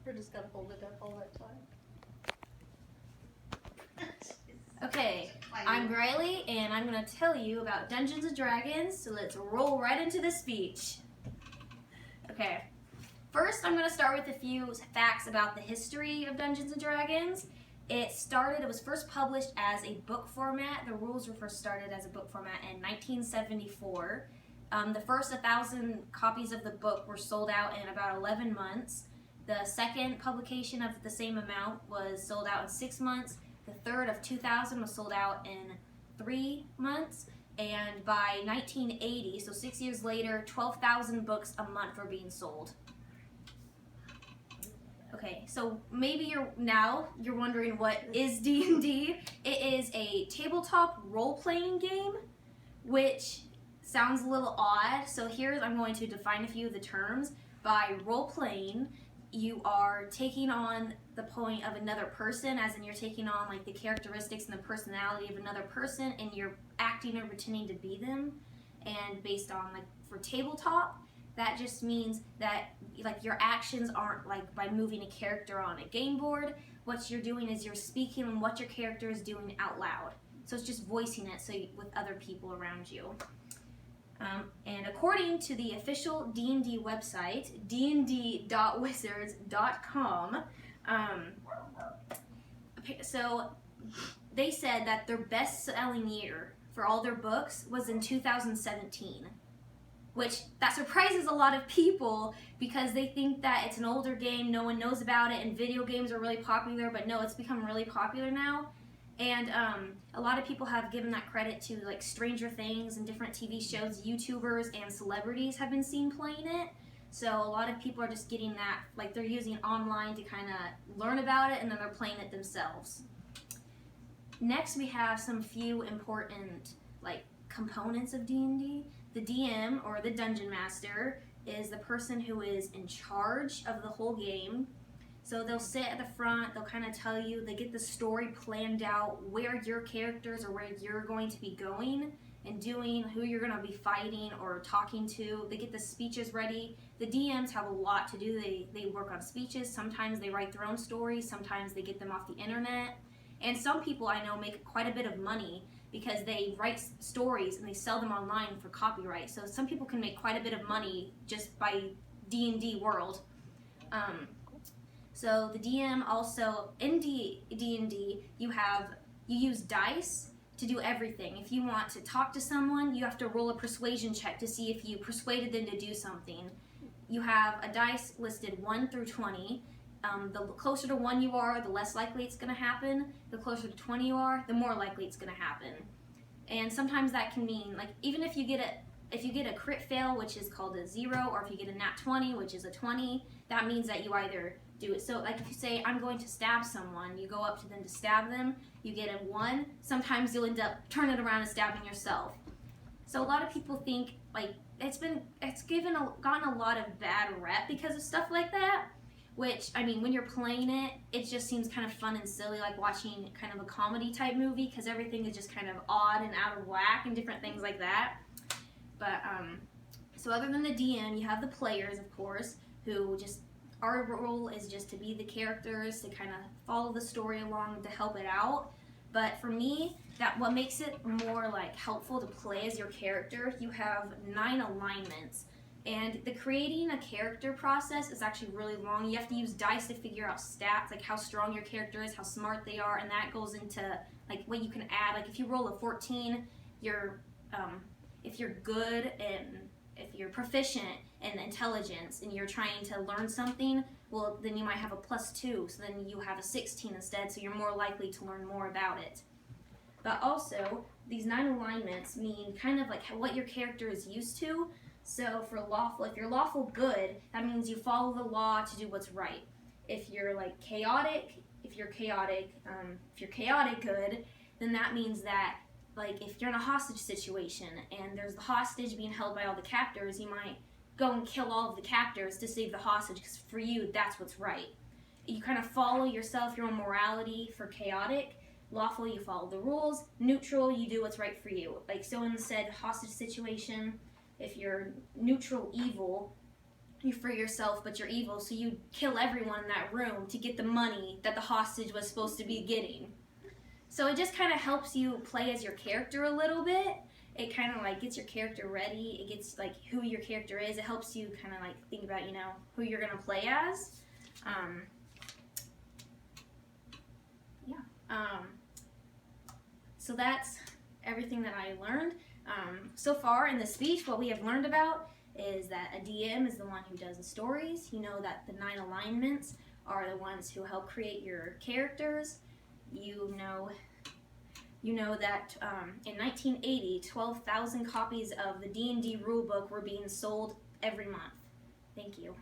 We're just gonna hold it up all that time. Okay, I'm Brylee, and I'm going to tell you about Dungeons & Dragons, so let's roll right into the speech. Okay, first I'm going to start with a few facts about the history of Dungeons & Dragons. It was first published as a book format. The rules were first started as a book format in 1974. The first 1,000 copies of the book were sold out in about 11 months. The second publication of the same amount was sold out in 6 months. The third of 2000 was sold out in 3 months, and by 1980, so 6 years later, 12,000 books a month were being sold. Okay, so maybe you're wondering what is D&D. It is a tabletop role-playing game, which sounds a little odd. So here I'm going to define a few of the terms. By role-playing, you are taking on the point of another person, as in you're taking on like the characteristics and the personality of another person, and you're acting or pretending to be them. And based on like for tabletop, that just means that like your actions aren't like by moving a character on a game board. What you're doing is you're speaking on what your character is doing out loud. So it's just voicing it with other people around you. And according to the official D&D website, dnd.wizards.com, so they said that their best-selling year for all their books was in 2017, which that surprises a lot of people because they think that it's an older game, no one knows about it, and video games are really popular, but no, it's become really popular now. And a lot of people have given that credit to like Stranger Things and different TV shows. YouTubers and celebrities have been seen playing it. So a lot of people are just getting that, like they're using online to kind of learn about it, and then they're playing it themselves. Next, we have some few important like components of D&D. The DM, or the Dungeon Master, is the person who is in charge of the whole game. So they'll sit at the front, they'll kind of tell you, they get the story planned out, where your characters or where you're going to be going and doing, who you're going to be fighting or talking to. They get the speeches ready. The DMs have a lot to do. They work on speeches. Sometimes they write their own stories. Sometimes they get them off the internet. And some people I know make quite a bit of money because they write stories and they sell them online for copyright. So some people can make quite a bit of money just by D&D world. So the DM also, in D&D, you use dice to do everything. If you want to talk to someone, you have to roll a persuasion check to see if you persuaded them to do something. You have a dice listed 1 through 20. The closer to 1 you are, the less likely it's going to happen. The closer to 20 you are, the more likely it's going to happen. And sometimes that can mean, like, even if you get a crit fail, which is called a 0, or if you get a nat 20, which is a 20, that means that you either do it. So like if you say, I'm going to stab someone, you go up to them to stab them, you get a 1, sometimes you'll end up turning around and stabbing yourself. So a lot of people think like gotten a lot of bad rep because of stuff like that, which, I mean, when you're playing it, it just seems kind of fun and silly, like watching kind of a comedy type movie, because everything is just kind of odd and out of whack and different things like that. But so other than the DM, you have the players, of course, who just, our role is just to be the characters, to kind of follow the story along, to help it out. But for me, what makes it more like helpful to play as your character, you have 9 alignments. And the creating a character process is actually really long. You have to use dice to figure out stats, like how strong your character is, how smart they are, and that goes into like what you can add. Like if you roll a 14, if you're good and if you're proficient in intelligence and you're trying to learn something, well, then you might have a +2, so then you have a 16 instead, so you're more likely to learn more about it. But also, these 9 alignments mean kind of like what your character is used to. So for lawful, if you're lawful good, that means you follow the law to do what's right. If you're like chaotic, if you're chaotic good, then that means that like if you're in a hostage situation and there's the hostage being held by all the captors, you might go and kill all of the captors to save the hostage, because for you, that's what's right. You kind of follow yourself, your own morality. For chaotic. Lawful, you follow the rules. Neutral, you do what's right for you. Like so in the said hostage situation, if you're neutral evil, you free yourself, but you're evil, so you kill everyone in that room to get the money that the hostage was supposed to be getting. So it just kind of helps you play as your character a little bit. It kind of like gets your character ready. It gets like who your character is. It helps you kind of like think about, you know, who you're gonna play as. So that's everything that I learned. So far in the speech, what we have learned about is that a DM is the one who does the stories. You know that the 9 alignments are the ones who help create your characters. You know that in 1980, 12,000 copies of the D&D rulebook were being sold every month. Thank you.